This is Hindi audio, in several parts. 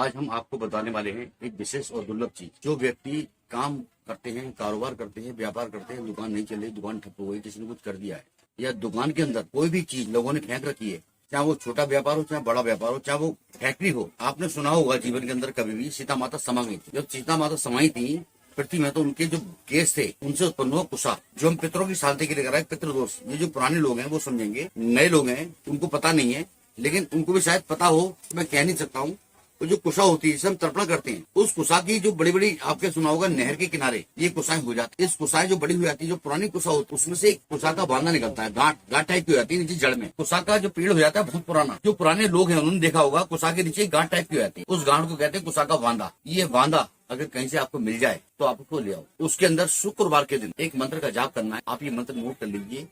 आज हम आपको बताने वाले हैं एक विशेष और दुर्लभ चीज। जो व्यक्ति काम करते हैं, कारोबार करते हैं, व्यापार करते हैं, दुकान नहीं चल रही, दुकान ठप हो गई, किसी ने कुछ कर दिया है, या दुकान के अंदर कोई भी चीज लोगों ने फेंक रखी है, चाहे वो छोटा व्यापार हो, चाहे बड़ा व्यापार हो, चाहे वो फैक्ट्री हो। आपने सुना होगा जीवन के अंदर कभी भी सीता माता समा गई थी। जब सीता माता समाई थी पृथ्वी में, तो उनके जो केस थे उनसे उत्पन्न हुआ कुशा, जो हम पितरों की शांति के लिए कराए पितृदोष। ये जो पुराने लोग हैं वो समझेंगे, नए लोग हैं उनको पता नहीं है, लेकिन उनको भी शायद पता हो, तो मैं कह नहीं सकता हूँ। तो जो कुशा होती है जिसे हम तर्पण करते हैं, उस कुशा की जो बड़ी बड़ी, आपके सुना होगा नहर के किनारे ये कुशाएं हो जाती है। इस कुशाएं जो बड़ी हो जाती है, जो पुरानी कुशा होती है, उसमें से एक कुशा का बांधा निकलता है, गांठ टाइप की हो जाती है नीचे जड़ में। कुशा का जो पेड़ हो जाता है बहुत पुराना, जो पुराने लोग हैं उन्होंने देखा होगा कुशा के नीचे गांठ टाइप की हो जाती है, उस गांठ को कहते हैं कुशा का बांधा। ये बांधा अगर कहीं से आपको मिल जाए तो आप उसको ले आओ। उसके अंदर शुक्रवार के दिन एक मंत्र का जाप करना है। आप ये मंत्र नोट कर लीजिए।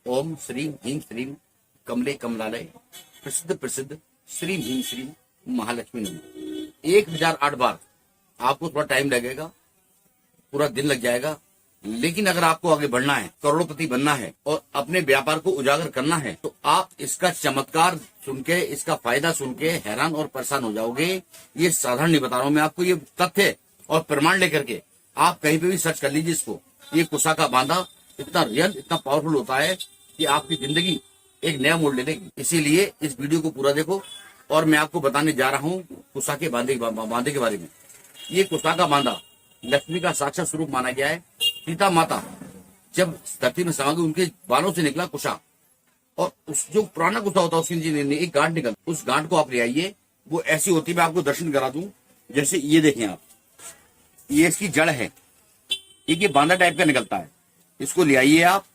ओम श्रीम ह्रीम श्रीम कमले कमलालय प्रसिद्ध प्रसिद्ध श्रीम ह्रीम श्रीम महालक्ष्मी नमः। 1008 बार। आपको थोड़ा टाइम लगेगा, पूरा दिन लग जाएगा, लेकिन अगर आपको आगे बढ़ना है, करोड़पति बनना है और अपने व्यापार को उजागर करना है, तो आप इसका चमत्कार सुन के, इसका फायदा सुन के हैरान और परेशान हो जाओगे। ये साधारण नहीं बता रहा हूं मैं आपको, ये तथ्य और प्रमाण लेकर के आप कहीं पे भी सर्च कर लीजिए इसको। ये कुशा का बांधा इतना रियल, इतना पावरफुल होता है कि आपकी जिंदगी एक नया मोड़ ले लेगी। इसीलिए इस वीडियो को पूरा देखो और मैं आपको बताने जा रहा हूँ कुशा के बांधे के बारे में। ये कुशा का बांधा लक्ष्मी का साक्षात स्वरूप माना गया है। सीता माता जब धरती में समा गई, उनके बालों से निकला कुशा, और उस जो पुराना कुशा होता है उसके नीचे एक गांठ निकल, उस गांठ को आप ले आइए। वो ऐसी होती है, मैं आपको दर्शन करा दूं। जैसे ये देखें आप, ये इसकी जड़ है, एक ये बांधा टाइप का निकलता है। इसको ले आइए आप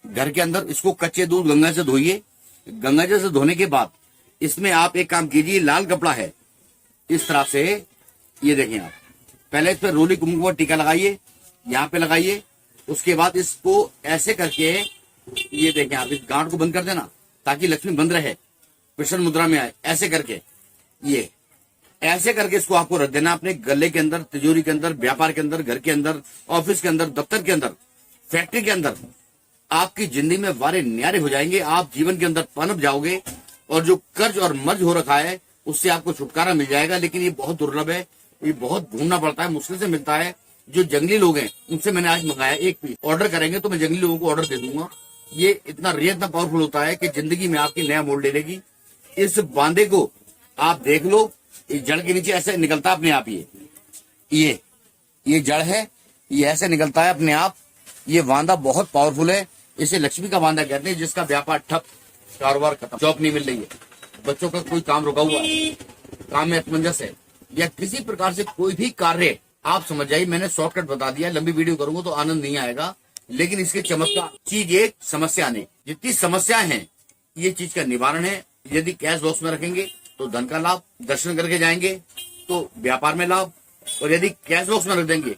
घर के अंदर, इसको कच्चे दूध गंगा से धोइए। गंगा जल से धोने के बाद इसमें आप एक काम कीजिए, लाल कपड़ा है इस तरह से, ये देखें आप, पहले इस पर रोली कुमकुम का टीका लगाइए, यहाँ पे लगाइए। उसके बाद इसको ऐसे करके, ये देखें आप, इस गांठ को बंद कर देना ताकि लक्ष्मी बंद रहे, कृष्ण मुद्रा में आए। ऐसे करके, ये ऐसे करके इसको आपको रख देना अपने गले के अंदर, तिजोरी के अंदर, व्यापार के अंदर, घर के अंदर, ऑफिस के अंदर, दफ्तर के अंदर, फैक्ट्री के अंदर। आपकी जिंदगी में वारे न्यारे हो जाएंगे, आप जीवन के अंदर पनप जाओगे और जो कर्ज और मर्ज हो रखा है उससे आपको छुटकारा मिल जाएगा। लेकिन ये बहुत दुर्लभ है, ये बहुत ढूंढना पड़ता है, मुश्किल से मिलता है। जो जंगली लोग हैं उनसे मैंने आज मंगाया, एक पीस ऑर्डर करेंगे तो मैं जंगली लोगों को ऑर्डर दे दूंगा। ये इतना रियल, इतना पावरफुल होता है कि जिंदगी में आपकी नया मोड़ ले लेगी। इस बांधे को आप देख लो, इस जड़ के नीचे ऐसे निकलता है अपने आप। ये जड़ है, ये ऐसे निकलता है अपने आप। ये बांधा बहुत पावरफुल है, इसे लक्ष्मी का बांधा कहते हैं। जिसका व्यापार ठप, कारोबार खत्म, जॉब नहीं मिल रही है, बच्चों का कोई काम रुका हुआ है, काम में असमंजस है, या किसी प्रकार से कोई भी कार्य, आप समझ जाइए। मैंने शॉर्टकट बता दिया, लंबी वीडियो करूंगा तो आनंद नहीं आएगा। लेकिन इसके चमत्कार चीज एक, समस्या नहीं। जितनी समस्याएं हैं ये चीज का निवारण है। यदि कैश बॉक्स में रखेंगे तो धन का लाभ, दर्शन करके जाएंगे तो व्यापार में लाभ, और यदि कैश बॉक्स में रख देंगे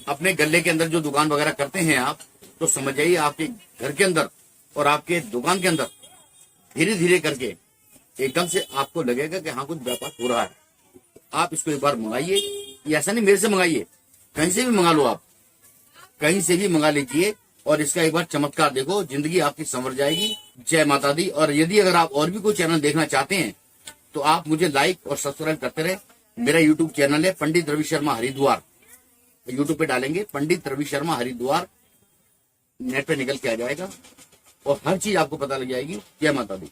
अपने गले के अंदर, जो दुकान वगैरह करते हैं आप, तो समझ जाइए आपके घर के अंदर और आपके दुकान के अंदर धीरे धीरे करके एकदम से आपको लगेगा कि हाँ कुछ व्यापार हो रहा है। आप इसको एक बार मंगाइए। ये ऐसा नहीं मेरे से मंगाइए, कहीं से भी मंगा लो, आप कहीं से भी मंगा लीजिए और इसका एक बार चमत्कार देखो, जिंदगी आपकी संवर जाएगी। जय माता दी। और यदि अगर आप और भी कोई चैनल देखना चाहते हैं तो आप मुझे लाइक और सब्सक्राइब करते रहे। मेरा यूट्यूब चैनल है पंडित रवि शर्मा हरिद्वार, यूट्यूब पे डालेंगे पंडित रवि शर्मा हरिद्वार, नेट पे निकल के आ जाएगा और हर चीज आपको पता लग जाएगी। जय माता दी।